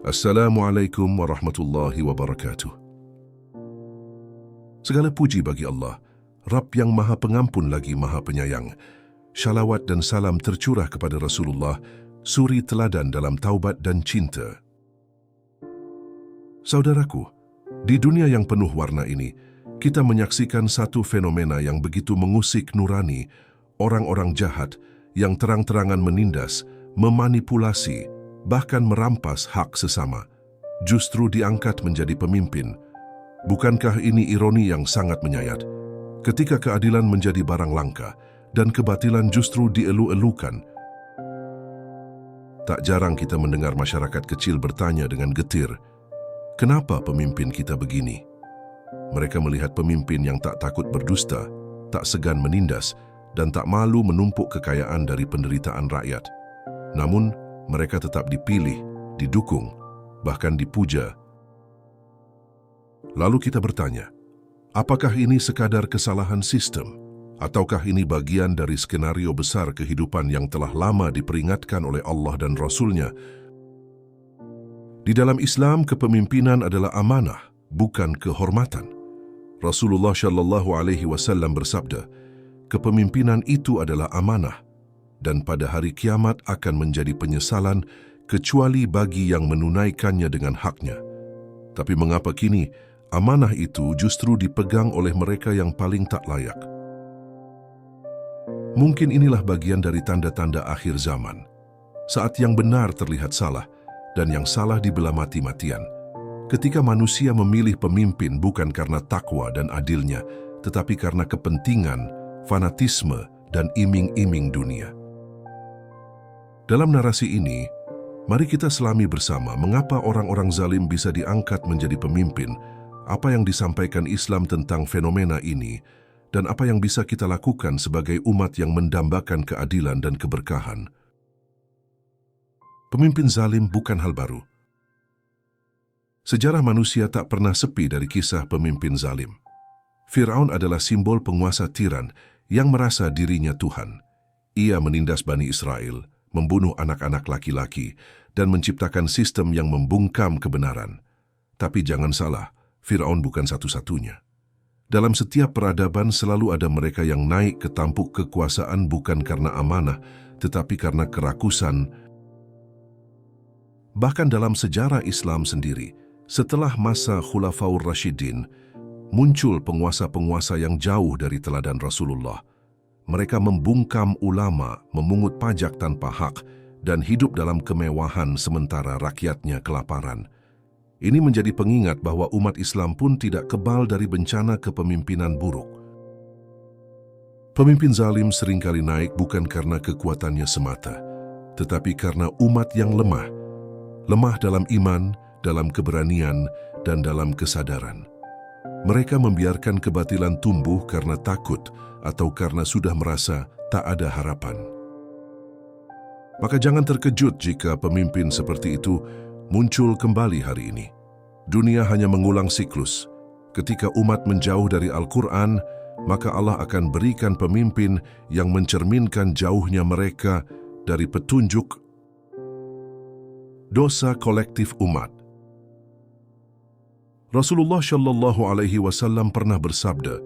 Assalamualaikum warahmatullahi wabarakatuh. Segala puji bagi Allah, Rabb yang Maha Pengampun lagi Maha Penyayang. Syalawat dan salam tercurah kepada Rasulullah, suri teladan dalam taubat dan cinta. Saudaraku, di dunia yang penuh warna ini, kita menyaksikan satu fenomena yang begitu mengusik nurani, orang-orang jahat yang terang-terangan menindas, memanipulasi, bahkan merampas hak sesama, justru diangkat menjadi pemimpin. Bukankah ini ironi yang sangat menyayat? Ketika keadilan menjadi barang langka dan kebatilan justru dielu-elukan. Tak jarang kita mendengar masyarakat kecil bertanya dengan getir, kenapa pemimpin kita begini? Mereka melihat pemimpin yang tak takut berdusta, tak segan menindas, dan tak malu menumpuk kekayaan dari penderitaan rakyat. Namun, mereka tetap dipilih, didukung, bahkan dipuja. Lalu kita bertanya, apakah ini sekadar kesalahan sistem? Ataukah ini bagian dari skenario besar kehidupan yang telah lama diperingatkan oleh Allah dan Rasul-Nya? Di dalam Islam, kepemimpinan adalah amanah, bukan kehormatan. Rasulullah SAW bersabda, kepemimpinan itu adalah amanah, dan pada hari kiamat akan menjadi penyesalan kecuali bagi yang menunaikannya dengan haknya. Tapi mengapa kini amanah itu justru dipegang oleh mereka yang paling tak layak? Mungkin inilah bagian dari tanda-tanda akhir zaman, saat yang benar terlihat salah dan yang salah dibelah mati-matian. Ketika manusia memilih pemimpin bukan karena takwa dan adilnya, tetapi karena kepentingan, fanatisme, dan iming-iming dunia. Dalam narasi ini, mari kita selami bersama mengapa orang-orang zalim bisa diangkat menjadi pemimpin, apa yang disampaikan Islam tentang fenomena ini, dan apa yang bisa kita lakukan sebagai umat yang mendambakan keadilan dan keberkahan. Pemimpin zalim bukan hal baru. Sejarah manusia tak pernah sepi dari kisah pemimpin zalim. Fir'aun adalah simbol penguasa tiran yang merasa dirinya Tuhan. Ia menindas Bani Israel, membunuh anak-anak laki-laki, dan menciptakan sistem yang membungkam kebenaran. Tapi jangan salah, Fir'aun bukan satu-satunya. Dalam setiap peradaban selalu ada mereka yang naik ke tampuk kekuasaan bukan karena amanah, tetapi karena kerakusan. Bahkan dalam sejarah Islam sendiri, setelah masa Khulafaur Rasyidin, muncul penguasa-penguasa yang jauh dari teladan Rasulullah. Mereka membungkam ulama, memungut pajak tanpa hak, dan hidup dalam kemewahan sementara rakyatnya kelaparan. Ini menjadi pengingat bahwa umat Islam pun tidak kebal dari bencana kepemimpinan buruk. Pemimpin zalim seringkali naik bukan karena kekuatannya semata, tetapi karena umat yang lemah. Lemah dalam iman, dalam keberanian, dan dalam kesadaran. Mereka membiarkan kebatilan tumbuh karena takut atau karena sudah merasa tak ada harapan. Maka jangan terkejut jika pemimpin seperti itu muncul kembali hari ini. Dunia hanya mengulang siklus. Ketika umat menjauh dari Al-Quran, maka Allah akan berikan pemimpin yang mencerminkan jauhnya mereka dari petunjuk. Dosa kolektif umat. Rasulullah SAW pernah bersabda,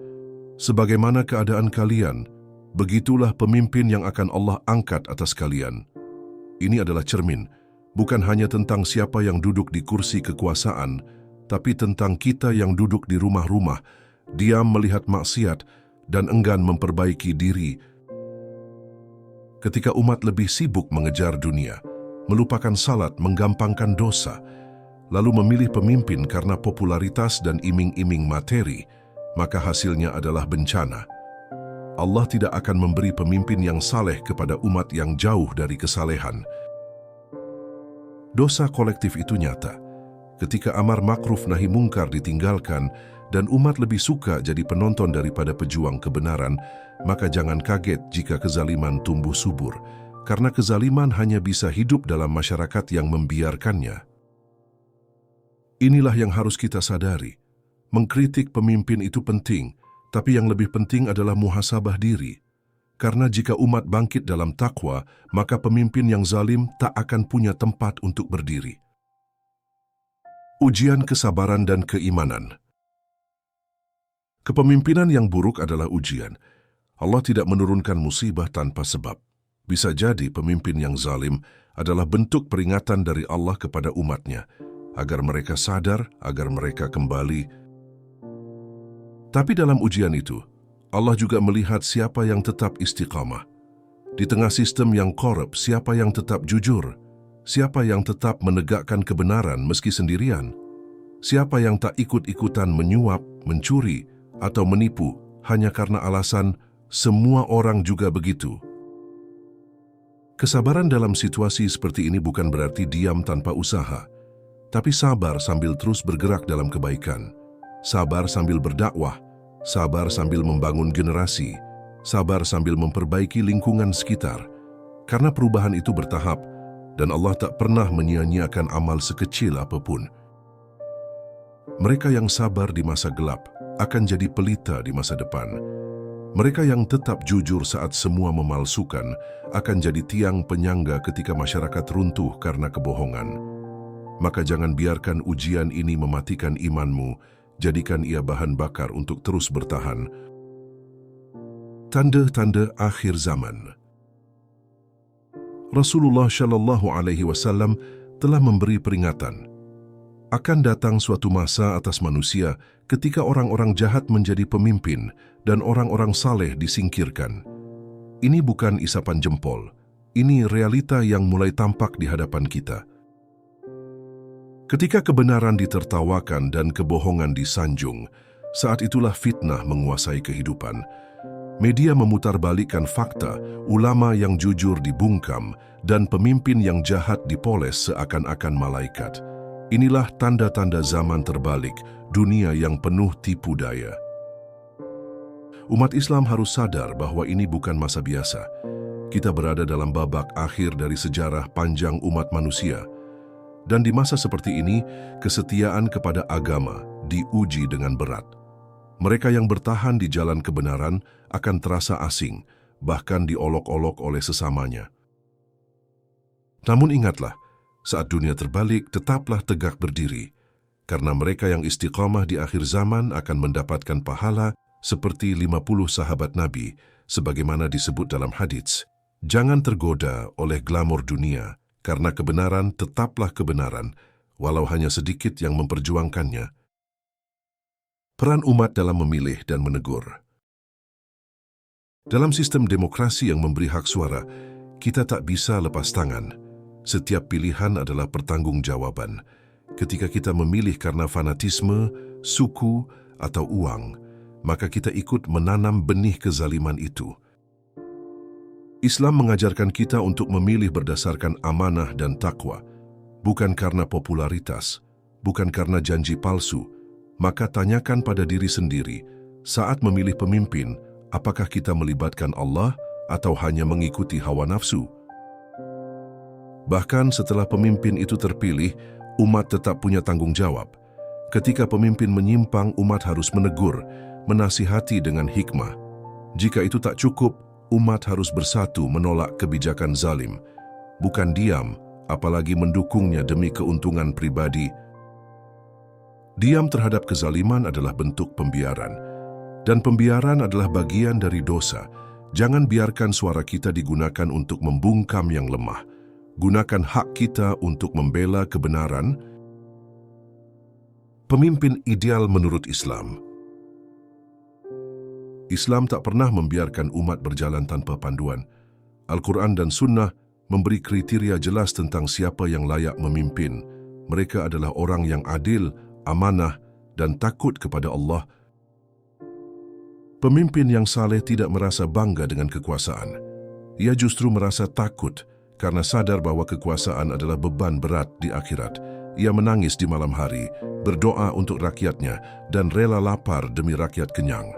sebagaimana keadaan kalian, begitulah pemimpin yang akan Allah angkat atas kalian. Ini adalah cermin, bukan hanya tentang siapa yang duduk di kursi kekuasaan, tapi tentang kita yang duduk di rumah-rumah, diam melihat maksiat, dan enggan memperbaiki diri. Ketika umat lebih sibuk mengejar dunia, melupakan salat, menggampangkan dosa, lalu memilih pemimpin karena popularitas dan iming-iming materi, maka hasilnya adalah bencana. Allah tidak akan memberi pemimpin yang saleh kepada umat yang jauh dari kesalehan. Dosa kolektif itu nyata. Ketika amar makruf nahi mungkar ditinggalkan dan umat lebih suka jadi penonton daripada pejuang kebenaran, maka jangan kaget jika kezaliman tumbuh subur, karena kezaliman hanya bisa hidup dalam masyarakat yang membiarkannya. Inilah yang harus kita sadari. Mengkritik pemimpin itu penting, tapi yang lebih penting adalah muhasabah diri. Karena jika umat bangkit dalam takwa, maka pemimpin yang zalim tak akan punya tempat untuk berdiri. Ujian kesabaran dan keimanan. Kepemimpinan yang buruk adalah ujian. Allah tidak menurunkan musibah tanpa sebab. Bisa jadi pemimpin yang zalim adalah bentuk peringatan dari Allah kepada umatnya, agar mereka sadar, agar mereka kembali. Tapi dalam ujian itu, Allah juga melihat siapa yang tetap istiqamah. Di tengah sistem yang korup, siapa yang tetap jujur? Siapa yang tetap menegakkan kebenaran meski sendirian? Siapa yang tak ikut-ikutan menyuap, mencuri, atau menipu hanya karena alasan semua orang juga begitu? Kesabaran dalam situasi seperti ini bukan berarti diam tanpa usaha, tapi sabar sambil terus bergerak dalam kebaikan. Sabar sambil berdakwah, sabar sambil membangun generasi, sabar sambil memperbaiki lingkungan sekitar. Karena perubahan itu bertahap, dan Allah tak pernah menyia-nyiakan amal sekecil apapun. Mereka yang sabar di masa gelap akan jadi pelita di masa depan. Mereka yang tetap jujur saat semua memalsukan akan jadi tiang penyangga ketika masyarakat runtuh karena kebohongan. Maka jangan biarkan ujian ini mematikan imanmu, jadikan ia bahan bakar untuk terus bertahan. Tanda-tanda akhir zaman. Rasulullah Shallallahu Alaihi Wasallam telah memberi peringatan. Akan datang suatu masa atas manusia ketika orang-orang jahat menjadi pemimpin dan orang-orang saleh disingkirkan. Ini bukan isapan jempol, ini realita yang mulai tampak di hadapan kita. Ketika kebenaran ditertawakan dan kebohongan disanjung, saat itulah fitnah menguasai kehidupan. Media memutarbalikkan fakta, ulama yang jujur dibungkam, dan pemimpin yang jahat dipoles seakan-akan malaikat. Inilah tanda-tanda zaman terbalik, dunia yang penuh tipu daya. Umat Islam harus sadar bahwa ini bukan masa biasa. Kita berada dalam babak akhir dari sejarah panjang umat manusia. Dan di masa seperti ini, kesetiaan kepada agama diuji dengan berat. Mereka yang bertahan di jalan kebenaran akan terasa asing, bahkan diolok-olok oleh sesamanya. Namun ingatlah, saat dunia terbalik, tetaplah tegak berdiri, karena mereka yang istiqamah di akhir zaman akan mendapatkan pahala seperti 50 sahabat Nabi, sebagaimana disebut dalam hadits. Jangan tergoda oleh glamor dunia, karena kebenaran tetaplah kebenaran, walau hanya sedikit yang memperjuangkannya. Peran umat dalam memilih dan menegur. Dalam sistem demokrasi yang memberi hak suara, kita tak bisa lepas tangan. Setiap pilihan adalah pertanggungjawaban. Ketika kita memilih karena fanatisme, suku, atau uang, maka kita ikut menanam benih kezaliman itu. Islam mengajarkan kita untuk memilih berdasarkan amanah dan takwa, bukan karena popularitas, bukan karena janji palsu. Maka tanyakan pada diri sendiri, saat memilih pemimpin, apakah kita melibatkan Allah atau hanya mengikuti hawa nafsu? Bahkan setelah pemimpin itu terpilih, umat tetap punya tanggung jawab. Ketika pemimpin menyimpang, umat harus menegur, menasihati dengan hikmah. Jika itu tak cukup, umat harus bersatu menolak kebijakan zalim. Bukan diam, apalagi mendukungnya demi keuntungan pribadi. Diam terhadap kezaliman adalah bentuk pembiaran. Dan pembiaran adalah bagian dari dosa. Jangan biarkan suara kita digunakan untuk membungkam yang lemah. Gunakan hak kita untuk membela kebenaran. Pemimpin ideal menurut Islam. Islam tak pernah membiarkan umat berjalan tanpa panduan. Al-Quran dan Sunnah memberi kriteria jelas tentang siapa yang layak memimpin. Mereka adalah orang yang adil, amanah, dan takut kepada Allah. Pemimpin yang saleh tidak merasa bangga dengan kekuasaan. Ia justru merasa takut karena sadar bahwa kekuasaan adalah beban berat di akhirat. Ia menangis di malam hari, berdoa untuk rakyatnya, dan rela lapar demi rakyat kenyang.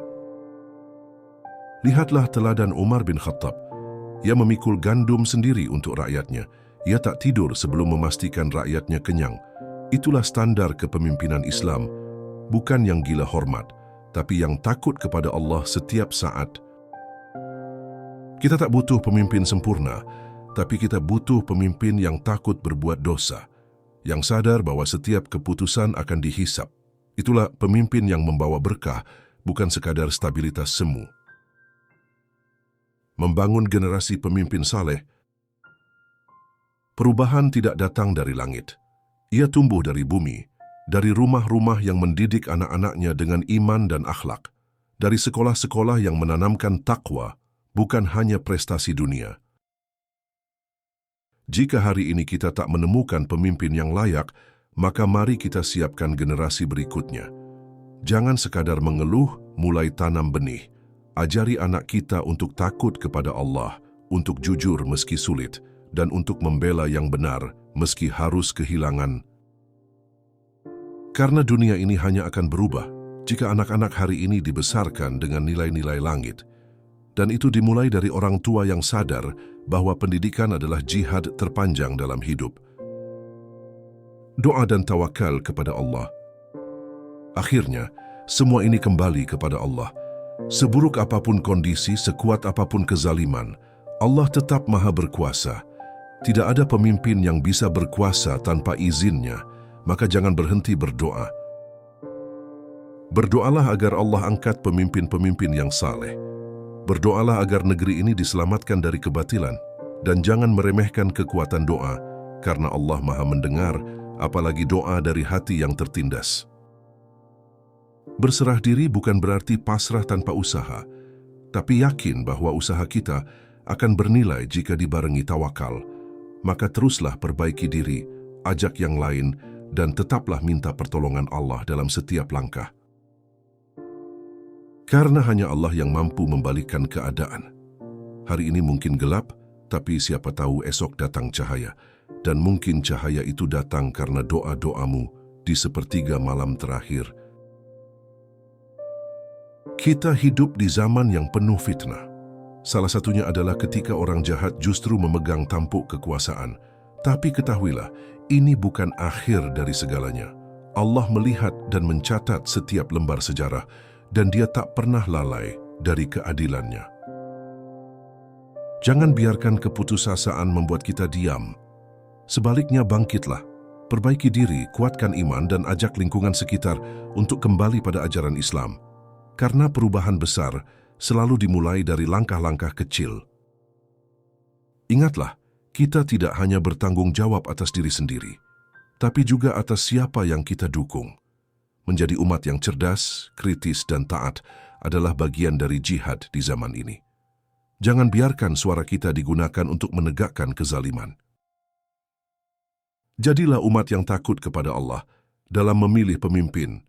Lihatlah teladan Umar bin Khattab. Ia memikul gandum sendiri untuk rakyatnya. Ia tak tidur sebelum memastikan rakyatnya kenyang. Itulah standar kepemimpinan Islam, bukan yang gila hormat, tapi yang takut kepada Allah setiap saat. Kita tak butuh pemimpin sempurna, tapi kita butuh pemimpin yang takut berbuat dosa, yang sadar bahwa setiap keputusan akan dihisap. Itulah pemimpin yang membawa berkah, bukan sekadar stabilitas semu. Membangun generasi pemimpin saleh. Perubahan tidak datang dari langit. Ia tumbuh dari bumi, dari rumah-rumah yang mendidik anak-anaknya dengan iman dan akhlak, dari sekolah-sekolah yang menanamkan takwa, bukan hanya prestasi dunia. Jika hari ini kita tak menemukan pemimpin yang layak, maka mari kita siapkan generasi berikutnya. Jangan sekadar mengeluh, mulai tanam benih. Ajari anak kita untuk takut kepada Allah, untuk jujur meski sulit, dan untuk membela yang benar meski harus kehilangan. Karena dunia ini hanya akan berubah jika anak-anak hari ini dibesarkan dengan nilai-nilai langit. Dan itu dimulai dari orang tua yang sadar bahwa pendidikan adalah jihad terpanjang dalam hidup. Doa dan tawakal kepada Allah. Akhirnya, semua ini kembali kepada Allah. Seburuk apapun kondisi, sekuat apapun kezaliman, Allah tetap Maha Berkuasa. Tidak ada pemimpin yang bisa berkuasa tanpa izinnya, maka jangan berhenti berdoa. Berdoalah agar Allah angkat pemimpin-pemimpin yang saleh. Berdoalah agar negeri ini diselamatkan dari kebatilan, dan jangan meremehkan kekuatan doa, karena Allah Maha mendengar, apalagi doa dari hati yang tertindas. Berserah diri bukan berarti pasrah tanpa usaha, tapi yakin bahwa usaha kita akan bernilai jika dibarengi tawakal. Maka teruslah perbaiki diri, ajak yang lain, dan tetaplah minta pertolongan Allah dalam setiap langkah. Karena hanya Allah yang mampu membalikkan keadaan. Hari ini mungkin gelap, tapi siapa tahu esok datang cahaya. Dan mungkin cahaya itu datang karena doa-doamu di sepertiga malam terakhir. Kita hidup di zaman yang penuh fitnah. Salah satunya adalah ketika orang jahat justru memegang tampuk kekuasaan. Tapi ketahuilah, ini bukan akhir dari segalanya. Allah melihat dan mencatat setiap lembar sejarah, dan Dia tak pernah lalai dari keadilannya. Jangan biarkan keputusasaan membuat kita diam. Sebaliknya bangkitlah, perbaiki diri, kuatkan iman dan ajak lingkungan sekitar untuk kembali pada ajaran Islam. Karena perubahan besar selalu dimulai dari langkah-langkah kecil. Ingatlah, kita tidak hanya bertanggung jawab atas diri sendiri, tapi juga atas siapa yang kita dukung. Menjadi umat yang cerdas, kritis, dan taat adalah bagian dari jihad di zaman ini. Jangan biarkan suara kita digunakan untuk menegakkan kezaliman. Jadilah umat yang takut kepada Allah dalam memilih pemimpin.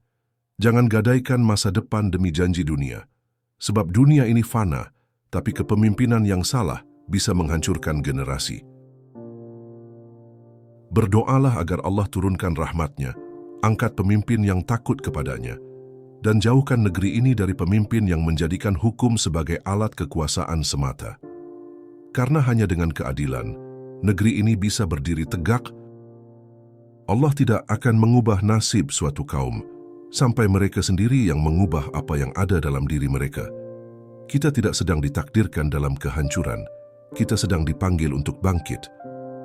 Jangan gadaikan masa depan demi janji dunia. Sebab dunia ini fana, tapi kepemimpinan yang salah bisa menghancurkan generasi. Berdoalah agar Allah turunkan rahmat-Nya, angkat pemimpin yang takut kepadanya, dan jauhkan negeri ini dari pemimpin yang menjadikan hukum sebagai alat kekuasaan semata. Karena hanya dengan keadilan, negeri ini bisa berdiri tegak. Allah tidak akan mengubah nasib suatu kaum, sampai mereka sendiri yang mengubah apa yang ada dalam diri mereka. Kita tidak sedang ditakdirkan dalam kehancuran, kita sedang dipanggil untuk bangkit,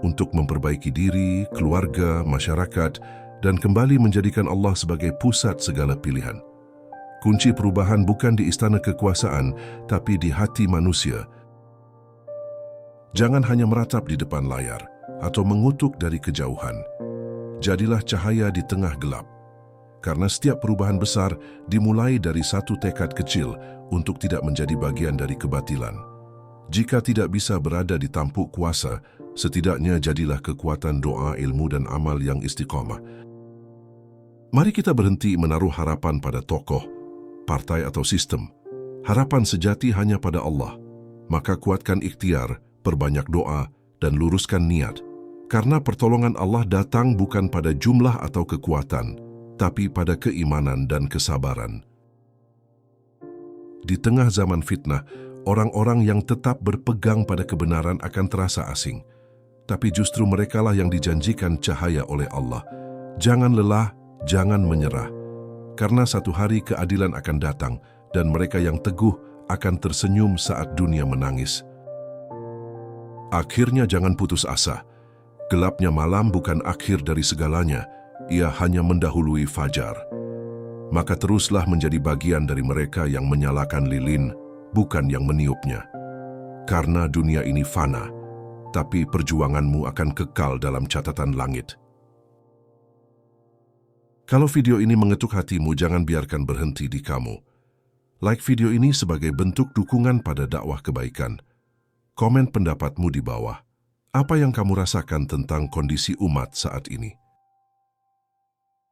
untuk memperbaiki diri, keluarga, masyarakat, dan kembali menjadikan Allah sebagai pusat segala pilihan. Kunci perubahan bukan di istana kekuasaan, tapi di hati manusia. Jangan hanya meratap di depan layar atau mengutuk dari kejauhan. Jadilah cahaya di tengah gelap. Karena setiap perubahan besar dimulai dari satu tekad kecil untuk tidak menjadi bagian dari kebatilan. Jika tidak bisa berada di tampuk kuasa, setidaknya jadilah kekuatan doa, ilmu, dan amal yang istiqamah. Mari kita berhenti menaruh harapan pada tokoh, partai atau sistem. Harapan sejati hanya pada Allah. Maka kuatkan ikhtiar, perbanyak doa, dan luruskan niat. Karena pertolongan Allah datang bukan pada jumlah atau kekuatan, tapi pada keimanan dan kesabaran. Di tengah zaman fitnah, orang-orang yang tetap berpegang pada kebenaran akan terasa asing. Tapi justru merekalah yang dijanjikan cahaya oleh Allah. Jangan lelah, jangan menyerah, karena satu hari keadilan akan datang dan mereka yang teguh akan tersenyum saat dunia menangis. Akhirnya jangan putus asa, Gelapnya malam bukan akhir dari segalanya, ia hanya mendahului fajar. Maka teruslah menjadi bagian dari mereka yang menyalakan lilin, bukan yang meniupnya. Karena dunia ini fana, tapi perjuanganmu akan kekal dalam catatan langit. Kalau video ini mengetuk hatimu, jangan biarkan berhenti di kamu. Like video ini sebagai bentuk dukungan pada dakwah kebaikan. Komen pendapatmu di bawah. Apa yang kamu rasakan tentang kondisi umat saat ini?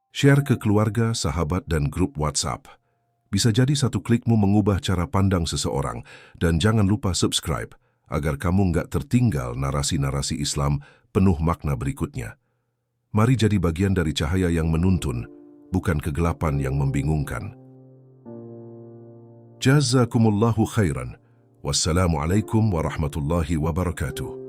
Share ke keluarga, sahabat, dan grup WhatsApp. Bisa jadi satu klikmu mengubah cara pandang seseorang, dan jangan lupa subscribe agar kamu nggak tertinggal narasi-narasi Islam penuh makna berikutnya. Mari jadi bagian dari cahaya yang menuntun, bukan kegelapan yang membingungkan. Jazakumullahu khairan. Wassalamualaikum warahmatullahi wabarakatuh.